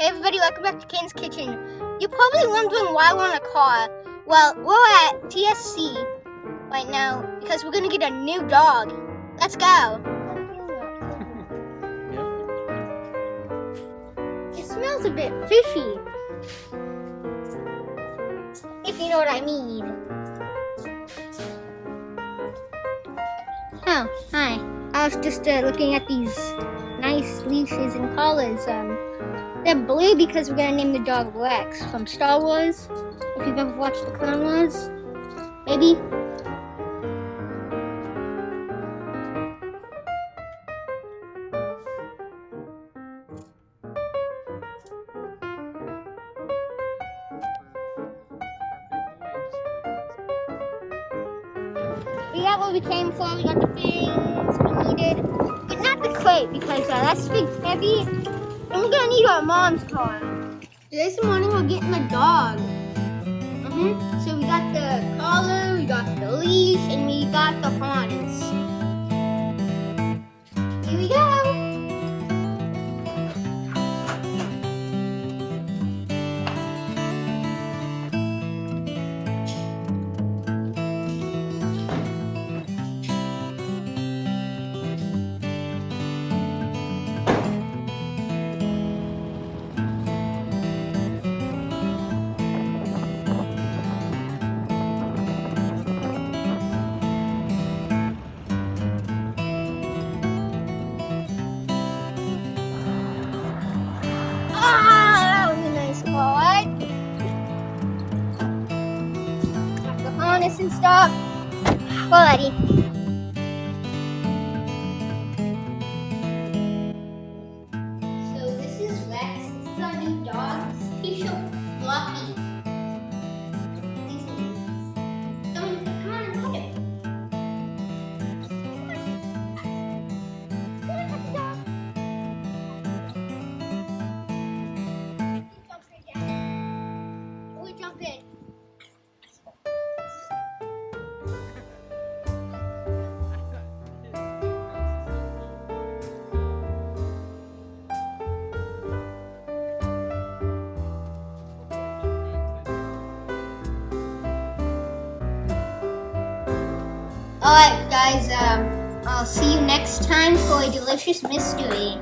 Hey everybody, welcome back to Kaden's Kitchen. You're probably wondering why we're in a car. Well, we're at TSC right now because we're gonna get a new dog. Let's go. It smells a bit fishy, if you know what I mean. Oh, hi. I was just looking at these nice leashes and collars. They're blue because we're gonna name the dog Rex from Star Wars. If you've ever watched the Clone Wars, maybe. We got what we came for. We got the things we needed, but not the crate because that's big heavy. And we're gonna need our mom's car. Today's the morning we're getting a dog. So we got the collar, we got the leash, and we got the harness. Here we go. That was a nice call, right? Got the harness and stuff. Alrighty. So this is Rex. This is our new dog. He's so fluffy. Come on and pet him. Come on, pet the dog. We jump in. Alright guys, I'll see you next time for a delicious mystery.